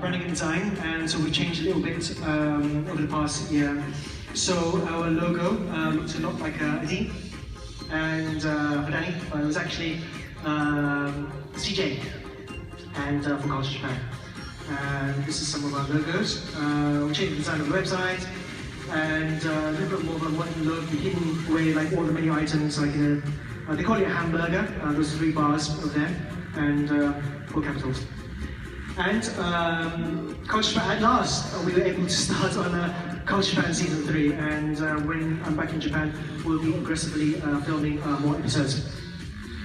branding and design, and so we changed a little bit over the past year. So our logo looks a lot like a D, and for Danny, it was actually CJ, and for Culture Japan. And this is some of our logos. We changed the design of the website, and a little bit more of a modern look. We've given away like all the menu items, like they call it a hamburger. Those 3 bars over there, and 4 capitals. And Culture Japan, at last, we were able to start on Culture Japan Season 3, and when I'm back in Japan, we'll be aggressively filming more episodes.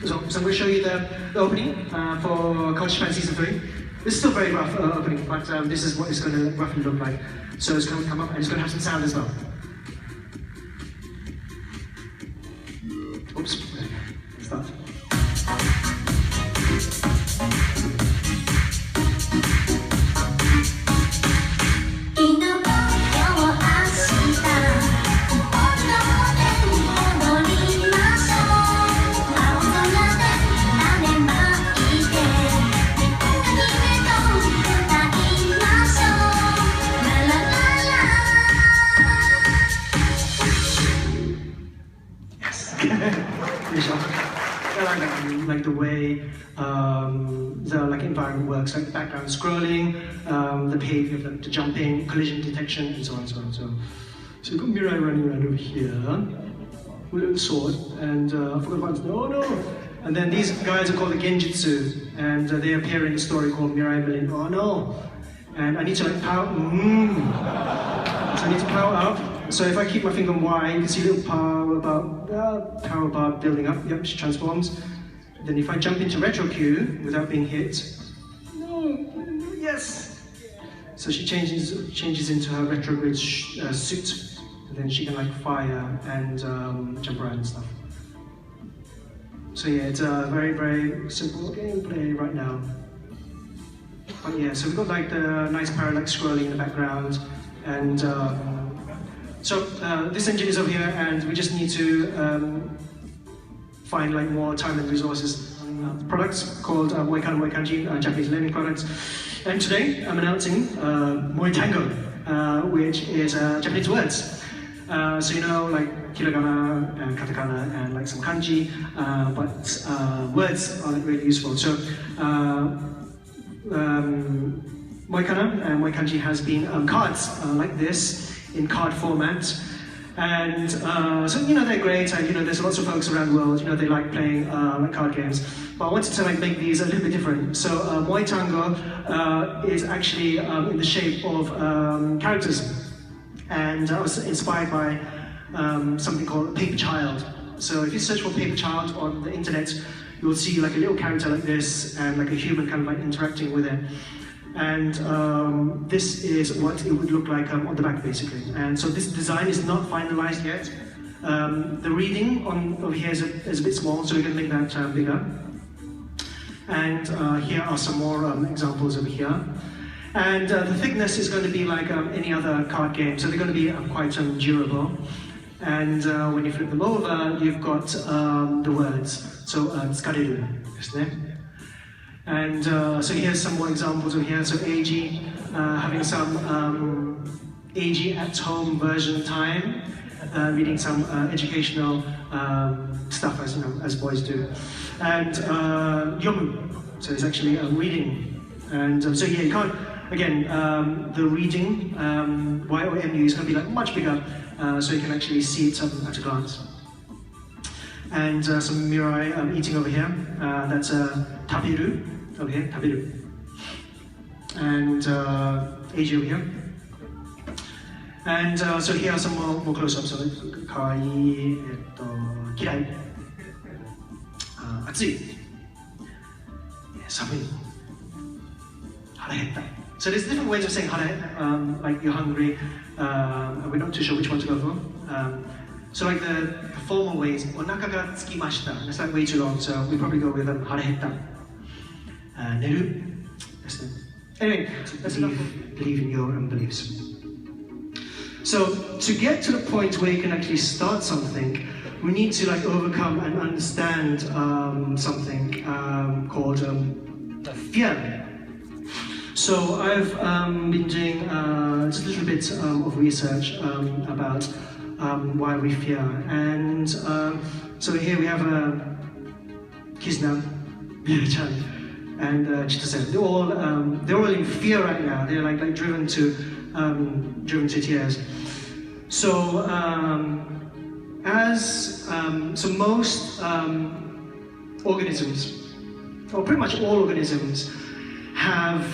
So I'm going to show you the opening for Culture Japan Season 3. This is still very rough opening, but this is what it's going to roughly look like. So it's going to come up and it's going to have some sound as well. Oops, start. I like the way the environment works, like the background scrolling, the behavior of the jumping, collision detection, and so on and so on. So we've got Mirai running around over here with a little sword, and I forgot about this. Oh no! And then these guys are called the Genjutsu, and they appear in a story called Mirai Million. Oh no! And I need to power. So I need to power up. So if I keep my finger on Y, you can see a little power bar building up. Yep, she transforms. Then if I jump into retro Q without being hit, no, yes. So she changes into her retrograde suit, and then she can fire and jump around and stuff. So yeah, it's a very, very simple gameplay right now. But yeah, so we've got the nice parallax scrolling in the background, and so this engine is over here, and we just need to find more time and resources on products called Moikanji, Japanese learning products. And today I'm announcing Moitango, which is Japanese words. So hiragana and katakana and some kanji, but words aren't really useful. So Moikana and Moikanji has been cards like this in card format. And so they're great, and there's lots of folks around the world, they like playing card games. But I wanted to make these a little bit different. So Moitango is actually in the shape of characters. And I was inspired by something called Paper Child. So if you search for Paper Child on the internet, you'll see a little character like this, and a human kind of interacting with it. And this is what it would look like on the back, basically. And so this design is not finalized yet. The reading over here is a bit small, so we're going to make that bigger. And here are some more examples over here. And the thickness is going to be like any other card game, so they're going to be quite durable. And when you flip them over, you've got the words. So, tsukareru desu ne. And so here's some more examples over here. So AG, having some AG at home version time, reading some educational stuff as boys do. And yomu, so it's actually reading. And so yeah, you can't, again, the reading, Y-O-M-U is going to be much bigger, so you can actually see it at a glance. And some Mirai eating over here, that's tabiru, over here, tabiru. And Asia over here. And so here are some more close-ups. So, kawaii, kirai, atsui, samui, harahetta. So there's different ways of saying hara, like you're hungry, and we're not too sure which one to go for. So the formal ways, onaka ga tsukimashita, that's way too long, so we probably go with harahetta. Neru. Anyway, that's enough of believe in your own beliefs. So to get to the point where you can actually start something, we need to overcome and understand something called fear. So I've been doing just a little bit of research about why we fear, and so here we have Kisna, Chan, and Chitase. They're all in fear right now. They're like driven to tears. So so most organisms, or pretty much all organisms, have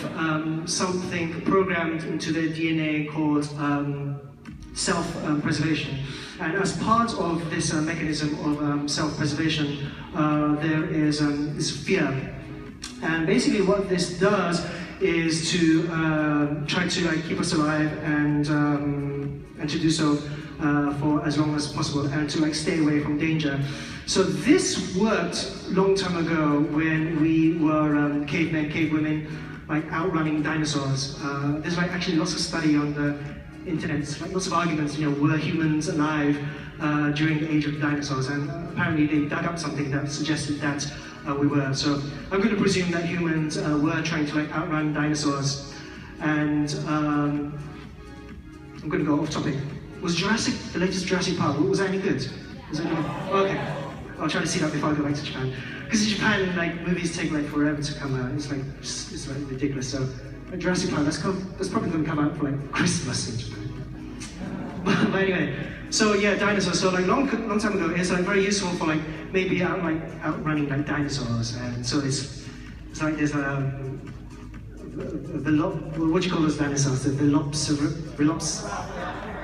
something programmed into their DNA called self-preservation. And as part of this mechanism of self-preservation, there is this fear. And basically what this does is to try to keep us alive and to do so for as long as possible, and to stay away from danger. So this worked a long time ago when we were cavemen, cavewomen, outrunning dinosaurs. There's actually lots of study on the internet, lots of arguments, were humans alive during the age of the dinosaurs? And apparently they dug up something that suggested that we were. So I'm going to presume that humans were trying to outrun dinosaurs. And I'm going to go off topic. Was the latest Jurassic Park, was that any good? Was it any good? Okay, I'll try to see that before I go back to Japan. Because in Japan, movies take forever to come out. It's ridiculous. So Jurassic Park, that's probably going to come out for Christmas in Japan. But anyway, so yeah, dinosaurs. So long time ago, it's very useful for maybe outrunning dinosaurs. And so it's there's what do you call those dinosaurs? The velops,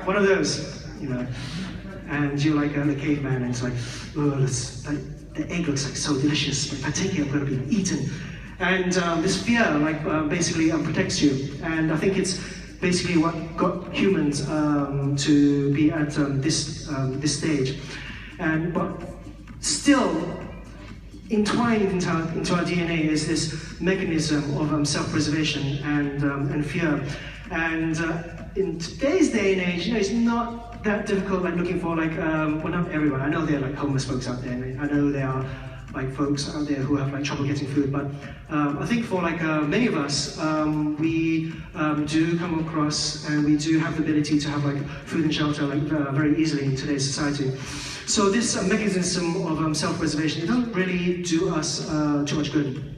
one of those, And you're a caveman, and it's oh, the egg looks so delicious. If I take it, I'm going to be eaten. And this fear, basically protects you. And I think it's basically what got humans to be at this stage. But still, entwined into our DNA is this mechanism of self-preservation and fear. And in today's day and age, it's not that difficult looking for well, not everyone. I know there are homeless folks out there, and I know there are folks out there who have trouble getting food, but I think for many of us, we do come across, and we do have the ability to have food and shelter very easily in today's society. So this mechanism of self-preservation, it doesn't really do us too much good.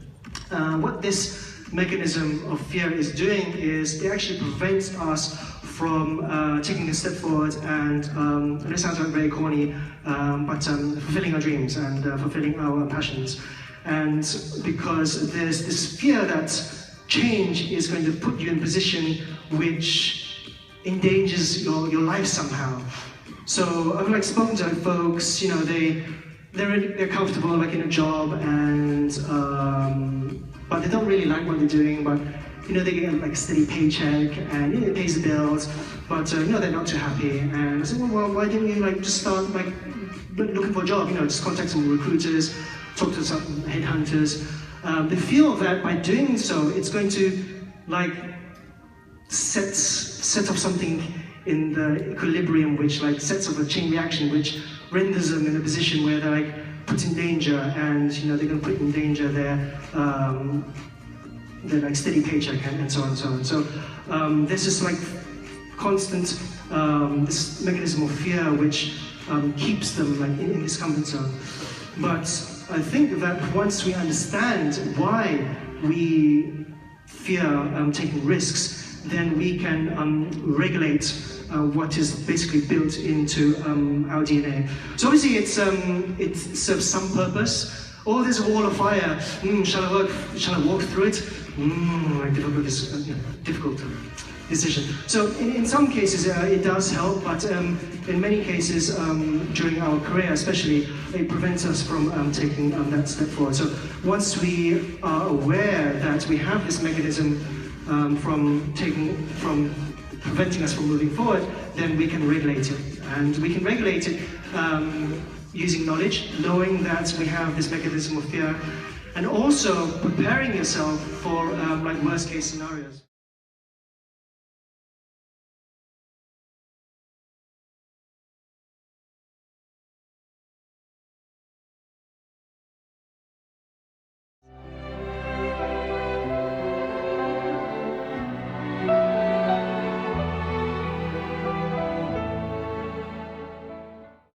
What this mechanism of fear is doing is it actually prevents us from taking a step forward and it sounds very corny, but fulfilling our dreams and fulfilling our passions. And because there's this fear that change is going to put you in a position which endangers your life somehow. So I've spoken to folks, they're comfortable in a job, and but they don't really like what they're doing, but they get a steady paycheck, and it pays the bills, but they're not too happy. And I said, well, why didn't you just start looking for a job? Just contact some recruiters, talk to some headhunters. They feel that by doing so, it's going to set off something in the equilibrium, which sets off a chain reaction, which renders them in a position where they're put in danger, and they're going to put in danger their steady paycheck and so on and so on. So there's this constant this mechanism of fear which keeps them in this comfort zone. But I think that once we understand why we fear taking risks, then we can regulate what is basically built into our DNA. So obviously it serves some purpose. Oh, there's a wall of fire. Shall I walk through it? Difficult decision. So in some cases it does help, but in many cases during our career especially, it prevents us from taking that step forward. So once we are aware that we have this mechanism from preventing us from moving forward, then we can regulate it. And we can regulate it using knowledge, knowing that we have this mechanism of fear, and also preparing yourself for worst case scenarios.